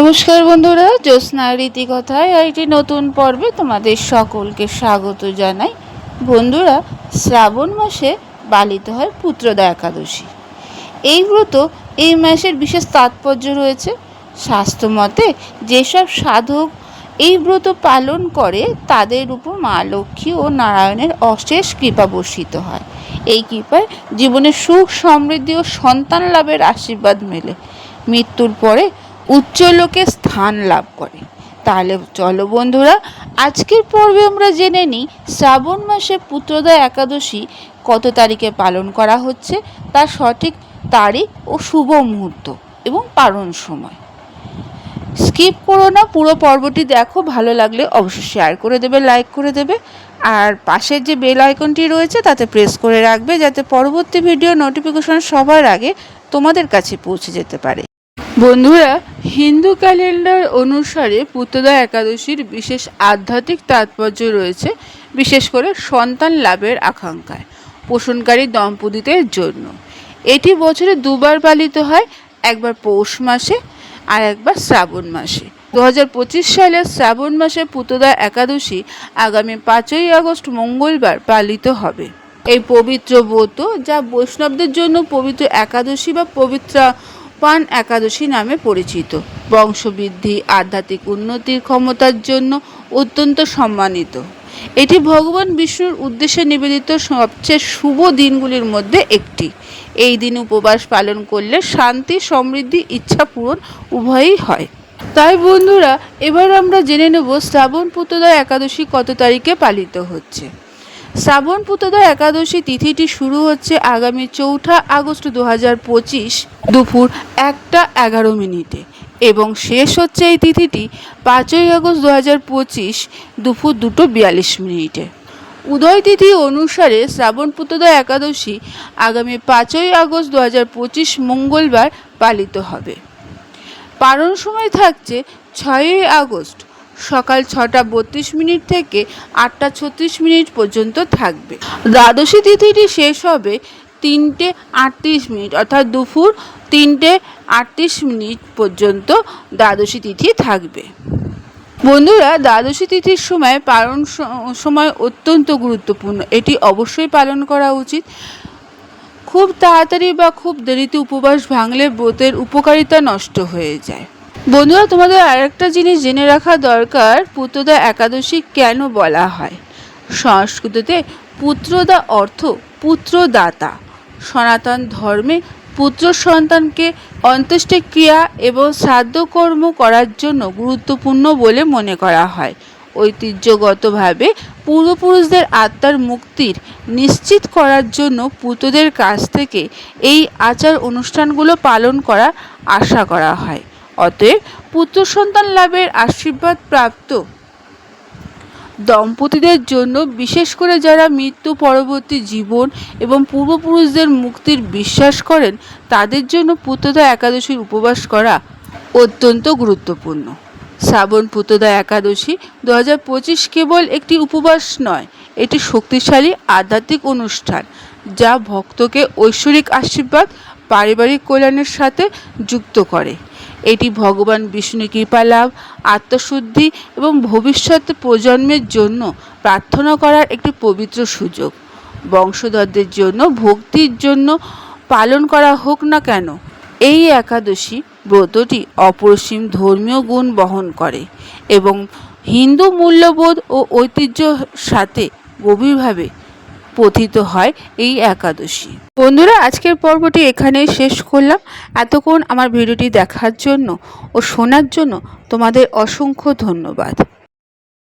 নমস্কার বন্ধুরা, জ্যোৎস্নার রীতিকথায় একটি নতুন পর্বে তোমাদের সকলকে স্বাগত জানাই। বন্ধুরা, শ্রাবণ মাসে পালিত হয় পুত্রদা একাদশী। এই ব্রত এই মাসের বিশেষ তাৎপর্য রয়েছে। শাস্ত্রমতে যেসব সাধক এই ব্রত পালন করে তাদের উপর মা লক্ষ্মী ও নারায়ণের অশেষ কৃপা বর্ষিত হয়। এই কৃপায় জীবনে সুখ, সমৃদ্ধি ও সন্তান লাভের আশীর্বাদ মেলে। মৃত্যুর পরে উচ্চ লোকে স্থান লাভ করে। তাহলে চলো বন্ধুরা, আজকের পর্বে আমরা জেনে নিই শ্রাবণ মাসে পুত্রদা একাদশী কত তারিখে পালন করা হচ্ছে, তার সঠিক তারিখ ও শুভ মুহূর্ত এবং পালন সময়। স্কিপ করো না, পুরো পর্বটি দেখো। ভালো লাগলে অবশ্যই শেয়ার করে দেবে, লাইক করে দেবে, আর পাশের যে বেল আইকনটি রয়েছে তাতে প্রেস করে রাখবে, যাতে পরবর্তী ভিডিও নোটিফিকেশন সবার আগে তোমাদের কাছে পৌঁছে যেতে পারে। বন্ধুরা, হিন্দু ক্যালেন্ডার অনুসারে পুত্রদা একাদশীর বিশেষ আধ্যাত্মিক তাৎপর্য রয়েছে, বিশেষ করে সন্তান লাভের আকাঙ্ক্ষায় পোষণকারী দম্পতিদের জন্য। এটি বছরে দুবার পালিত হয়, একবার পৌষ মাসে আর একবার শ্রাবণ মাসে। 2025 সালের শ্রাবণ মাসে পুত্রদা একাদশী আগামী 5ই আগস্ট মঙ্গলবার পালিত হবে। এই পবিত্র ব্রত, যা বৈষ্ণবদের জন্য পবিত্র একাদশী বা পবিত্রা পান একাদশী নামে পরিচিত, বংশবৃদ্ধি, আধ্যাত্মিক উন্নতির ক্ষমতার জন্য অত্যন্ত সম্মানিত। এটি ভগবান বিষ্ণুর উদ্দেশ্যে নিবেদিত সবচেয়ে শুভ দিনগুলির মধ্যে একটি। এই দিন উপবাস পালন করলে শান্তি, সমৃদ্ধি, ইচ্ছা পূরণ উভয়ই হয়। তাই বন্ধুরা, এবার আমরা জেনে নেব শ্রাবণ পুত্রদা একাদশী কত তারিখে পালিত হচ্ছে। শ্রাবণ পুত্রদা একাদশী তিথিটি শুরু হচ্ছে আগামী 4 আগস্ট 2025 দুপুর 1:11 এবং শেষ হচ্ছে এই তিথিটি 5ই আগস্ট 2025 দুপুর 2:42। উদয় তিথি অনুসারে শ্রাবণ পুত্রদা একাদশী আগামী 5ই আগস্ট 2025 মঙ্গলবার পালিত হবে। পালন সময় থাকছে 6ই আগস্ট সকাল 6:32 থেকে 8:36 পর্যন্ত থাকবে। দ্বাদশী তিথিটি শেষ হবে 3:38, অর্থাৎ দুপুর 3:38 পর্যন্ত দ্বাদশী তিথি থাকবে। বন্ধুরা, দ্বাদশী তিথির সময় পালন সময় অত্যন্ত গুরুত্বপূর্ণ। এটি অবশ্যই পালন করা উচিত। খুব তাড়াতাড়ি বা খুব দেরিতে উপবাস ভাঙলে ব্রতের উপকারিতা নষ্ট হয়ে যায়। বন্ধুরা, তোমাদের আরেকটা জিনিস জেনে রাখা দরকার, পুত্রদা একাদশী কেন বলা হয়। সংস্কৃততে পুত্রদা অর্থ পুত্রদাতা। সনাতন ধর্মে পুত্র সন্তানকে অন্ত্যেষ্টিক্রিয়া এবং শ্রাদ্ধকর্ম করার জন্য গুরুত্বপূর্ণ বলে মনে করা হয়। ঐতিহ্যগতভাবে পূর্বপুরুষদের আত্মার মুক্তির নিশ্চিত করার জন্য পুত্রদের কাছ থেকে এই আচার অনুষ্ঠানগুলো পালন করা আশা করা হয়। অতএব পুত্র সন্তান লাভের আশীর্বাদ প্রাপ্ত দম্পতিদের জন্য, বিশেষ করে যারা মৃত্যু পরবর্তী জীবন এবং পূর্বপুরুষদের মুক্তির বিশ্বাস করেন, তাদের জন্য পুত্রদা একাদশীর উপবাস করা অত্যন্ত গুরুত্বপূর্ণ। শ্রাবণ পুত্রদা একাদশী 2025 কেবল একটি উপবাস নয়, এটি শক্তিশালী আধ্যাত্মিক অনুষ্ঠান যা ভক্তকে ঐশ্বরিক আশীর্বাদ, পারিবারিক কল্যাণের সাথে যুক্ত করে। এটি ভগবান বিষ্ণু কৃপা লাভ, আত্মশুদ্ধি এবং ভবিষ্যৎ প্রজন্মের জন্য প্রার্থনা করার একটি পবিত্র সুযোগ। বংশধরদের জন্য ভক্তির জন্য পালন করা হোক না কেন, এই একাদশী ব্রতটি অপরিসীম ধর্মীয় গুণ বহন করে এবং হিন্দু মূল্যবোধ ও ঐতিহ্যের সাথে গভীরভাবে পথিত হয় এই একাদশী। বন্ধুরা, আজকের পর্বটি এখানেই শেষ করলাম। এতক্ষণ আমার ভিডিওটি দেখার জন্য ও শোনার জন্য তোমাদের অসংখ্য ধন্যবাদ।